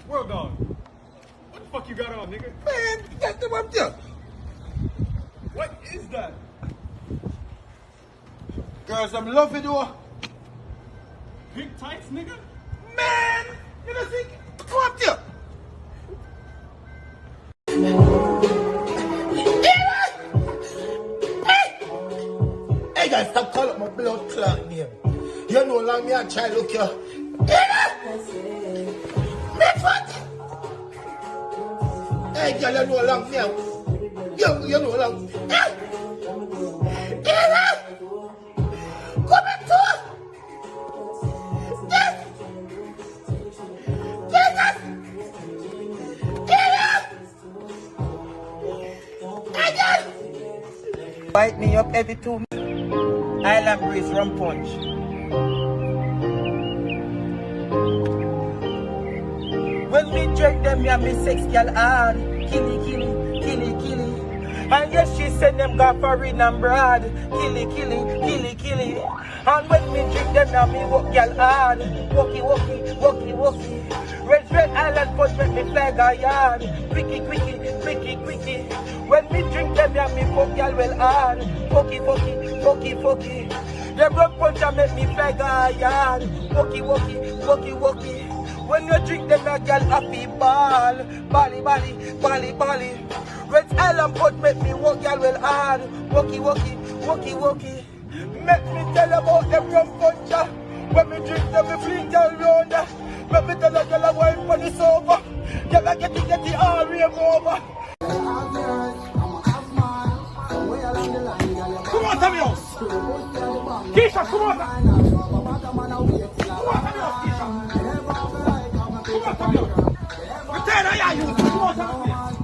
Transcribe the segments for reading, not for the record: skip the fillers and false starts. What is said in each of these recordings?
Worldawg, what the fuck you got on, nigga? Man, that's the one there. What is that? Girls, I'm loving you. Pink tights, nigga? Man, you know see? Come up there. Hey guys, stop calling my blood clot name. You know long me a try look you. Me fuck. Hey girl, you know long me. You know long. Come into it. Bite me up every 2 minutes. Island breeze rum punch. When me drink them, yeah, me sex girl hard. Killy, killy, killy, killy. And yes, she said them got foreign and broad. Killy, killy, killy, killy. And when me drink them, yeah, me walk girl hard. Walkie, walkie, walkie, walkie. Red Island punch make me flag a yard. Quickie, quickie, quickie, quickie. When me drink them, yeah, me fuck y'all well hard. Fucky, fucky, fucky, fucky. The rum punch and make me flag a yard. Fucky, fucky, fucky, fucky. When you drink them, yeah, y'all happy ball. Bally, bally, bally, bally. Red Island punch make me walk y'all well hard. Fucky, fucky, fucky, fucky. Make me tell about them rum puncher. When me drink them, me fling y'all round. Let me tell a girl a wife when it's over. Girl a get the all rave over. Come on, Tamios! Keisha, come on! Come on, Tamios, Keisha! Come on, Tamios! Return how you use. Come on, Tamios!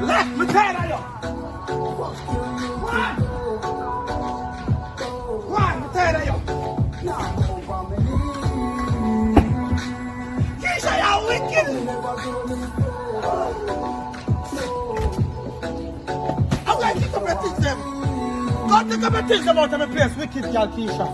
Left, return how you! One, return how you! Keisha, you're wicked! God, think of a thing about my place, wicked girl, Keisha.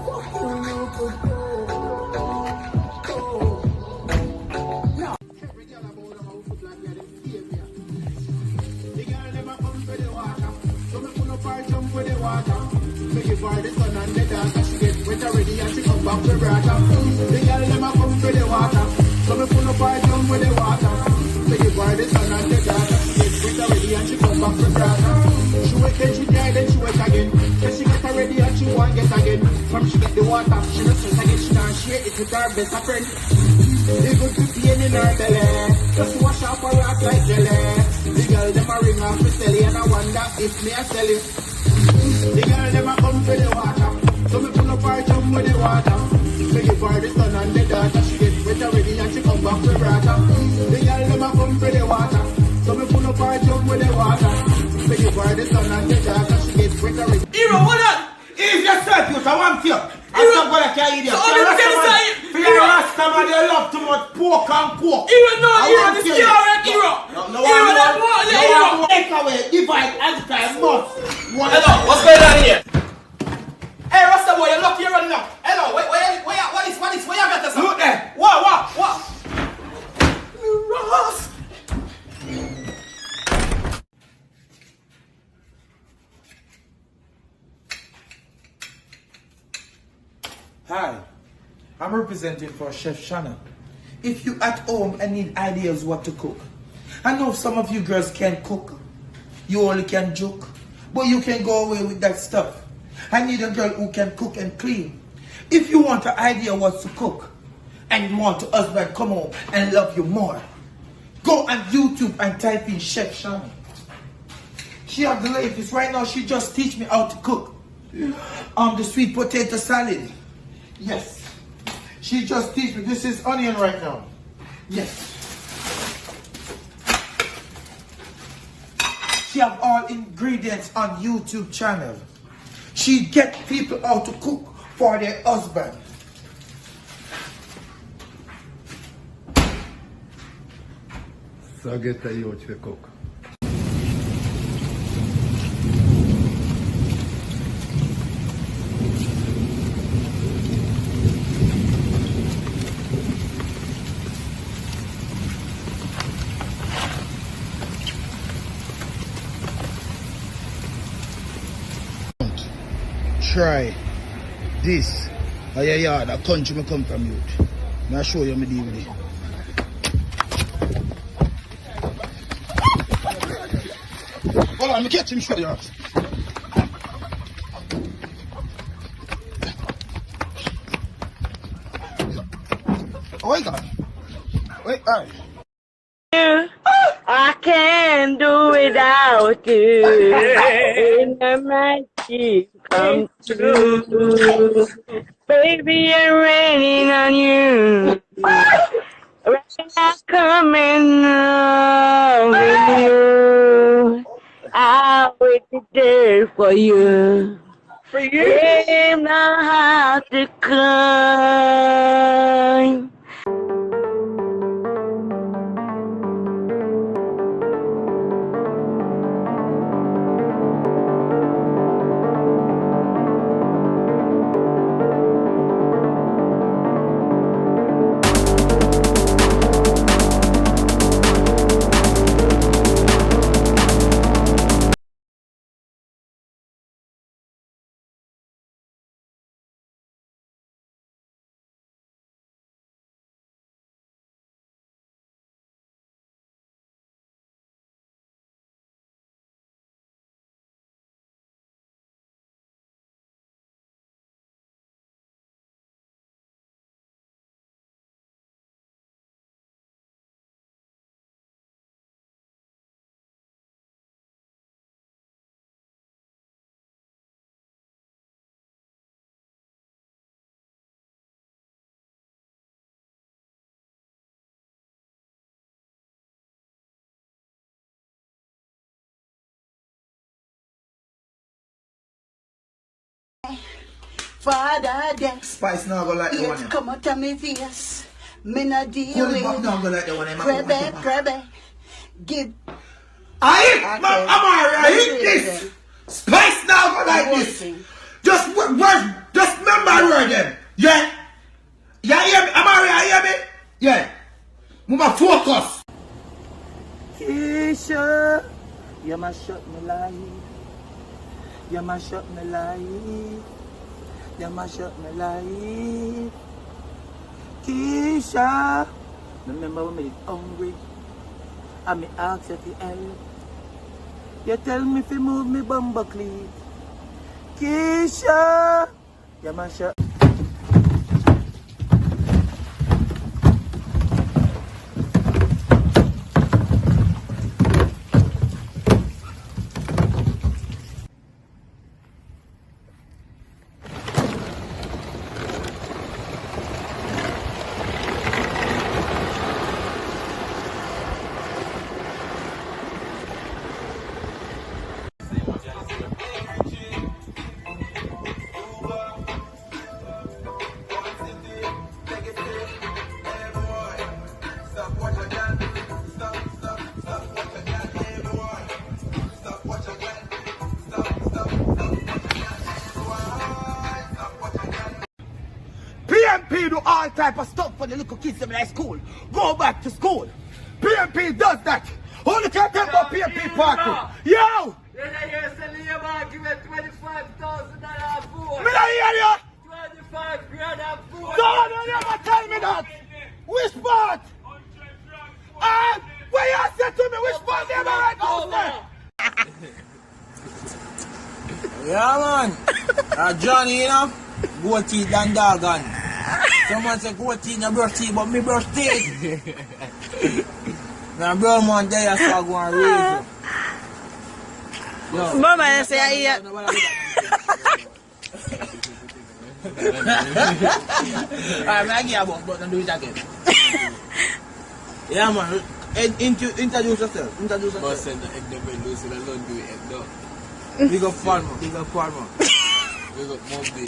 She wait till she die, then she wait again. Then she get ready and she want get again. From she get the water, she not sweat again. She not share it with her best friend. They go to pain in her belly. Just wash off her rock like jelly. The girl them a ring off the telly and I wonder if me a sell it. The girl them a come for the water, so me pull up her jump with the water. So give her the son and the daughter. She get wet already and she come back with brother. The girl them a come for the water, so me pull up her jump with the water. So give her the son and the daughter. She get wet already. Hero, hold on! Ease yourself, you. I want you. I stop what I can't eat. So all the things say, for your last time, they love too much pork and pork. Hero, no, Hero, this is alright, Hero. No, Hero, that's more, Hero. take away, divide, and time, must. Hello, what's going on here? Hey, Rasta boy, you're lucky you're running up. Hello, what is, where you got this? Look there. What? Ross. Hi, I'm representing for Chef Shanna. If you at home and need ideas what to cook, I know some of you girls can't cook, you only can joke, but you can go away with that stuff. I need a girl who can cook and clean. If you want an idea what to cook, and you want your husband come home and love you more, go on YouTube and type in Chef Shanna. She have the latest. Right now she just teach me how to cook the sweet potato salad. Yes. She just teach me. This is onion right now. Yes. She have all ingredients on YouTube channel. She get people how to cook for their husband. So get the youth to cook. try this. Oh yeah, that country me come from, youth. I'll show you my DVD. Hold on, me catch him show you. Oh my God. Wait, alright. I can't do without you. In the magic come true. Baby, you're raining on you. I'm coming with you. I'll wait today for you. For you? Ain't know how to climb. Father death. Spice now go like the one. It come out of me face. Me not deal Hold it back with. now go like the one. Crabbe. Give. I'm alright. This Spice now go like this. Just remember word them. Yeah. You hear me? I'm alright. You hear me? Yeah. Move focus. Keisha, you mash up my life. You mash up my life. You mash up my life. Keisha, remember when I was hungry and me ask you for help. You tell me to move me bumper cleat. Keisha, you mash up. PMP do all type of stuff for the little kids in high school. Go back to school. PMP does that. Only can't tell about PMP party. Yo! Then I hear the labor give it $25,000 for. Me not hear you. 25 grand for. No, never tell me that. Which part? And where you said to me, which part never right out there? Yeah, man. Johnny, you know, goat teeth and dog gun. Someone say goat teeth and brush teeth, but me brush teeth. Now, bro, man, there you start going raise. Mama, I say I hear. Alright, man, I give you a box, but don't do it again. Yeah, man. Introduce yourself. Introduce yourself. Boss said the egg never lose it alone, do it egg dog. Big up farmer. Big up farmer. We got Moby.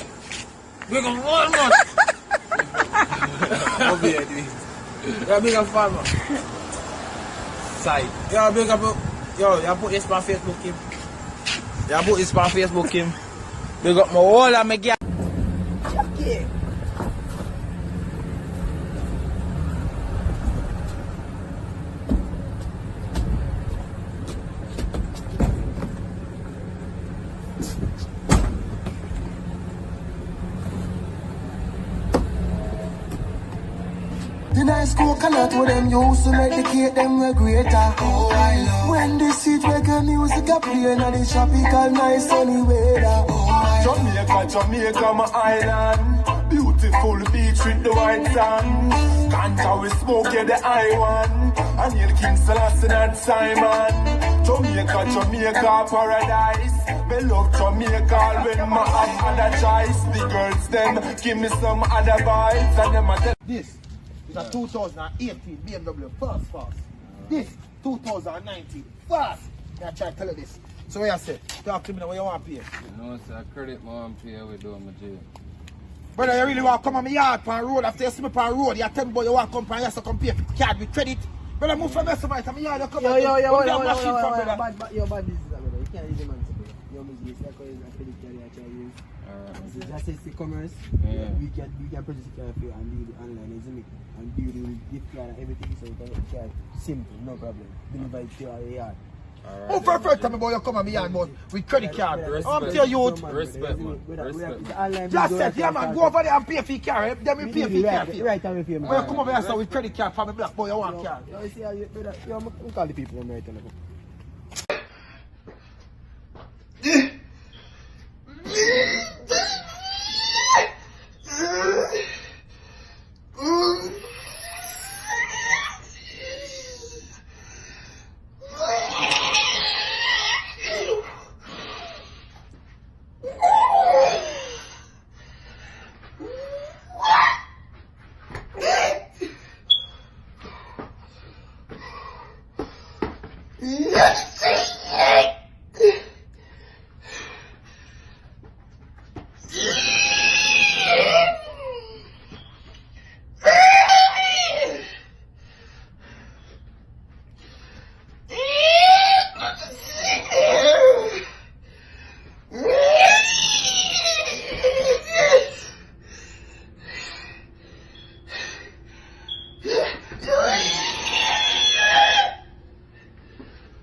Big up farmer. Moby, I do. Yeah, big up farmer. Side. Yeah, big up. Yo, you put this on Facebook, Kim. You put this on Facebook, Kim. Big up my whole and my girl. Jackie. nice coconut with them used to make the cake them way greater. Oh, I love when the sweet reggae music a play and the tropical nice sunny weather. Oh, Jamaica, Jamaica, my island. Beautiful beach with the white sand. Ganja we smoke, yeah, the high one. And Neil King Selassie and Simon. Jamaica, Jamaica, paradise. Me love Jamaica when my have other choice. The girls them give me some other vibes. And them a tell This is a 2018 BMW fast. This 2019 fast. I try to tell you this. So what you say? Talk to me now, what you want to pay? You know, so I credit my own pay we do my jail. Brother, you really want to come on my yard on road after you see me on road, you tell me boy you want to come and you have to come pay for card with credit. Brother, move from there somebody, my yard you come Yo, bad bad business, brother. You can't use the man to pay. Your business, like a credit card you try to use. Just it's the commerce. Yeah. We can purchase it for you and do it online, isn't it? And do the gift card and everything, so you can try simple, no problem. Deliver it to your yard. Oh, for first time boy you come on my yard but with credit card. I'm tell you Respect, man. Respect. just said, yeah man, go over there and pay for your car, then we pay for your car. Right time with you, man. When you come over here so with credit card for me black boy you want car. You see how you, brother, you call the people on right time.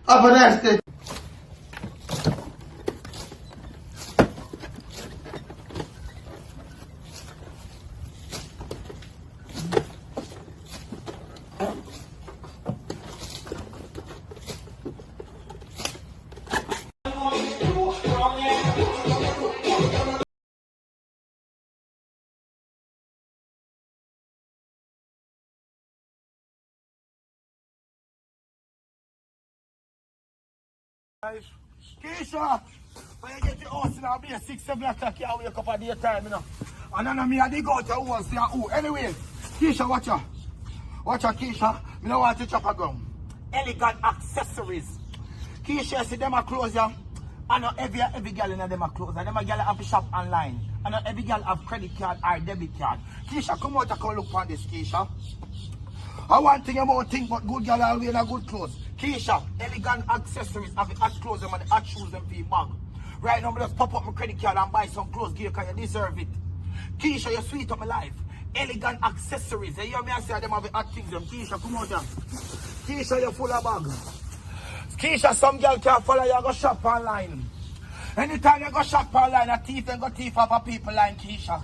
Have a nice day. Keisha, when you get the house, it'll be 6, 7 o'clock, you wake up at daytime, you know. And then me, I dig out the house there. Oh, anyway, Keisha, watch her. Watch her, Keisha. Me don't want to chop her ground. Elegant accessories. Keisha, see them are clothes here. I know every girl in them are clothes. And them a girl have to shop online. I know every girl have credit card or debit card. Keisha, come out and come look for this, Keisha. I want thing about thing, but good girl always in a good clothes. Keisha, elegant accessories, have the hot clothes them and the hot shoes them for your bag. Right now, I just pop up my credit card and buy some clothes, gear, because you deserve it. Keisha, you're sweet of my life. Elegant accessories. You hear me I say them have the hot things them. Keisha, come out here. Keisha, you're full of bag. Keisha, some girl can't follow you, go shop online. Anytime you go shop online, a thief and go thief off of people like Keisha.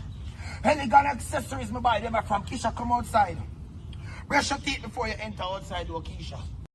Elegant accessories, me buy them from Keisha, come outside. Brush your teeth before you enter outside door, Keisha.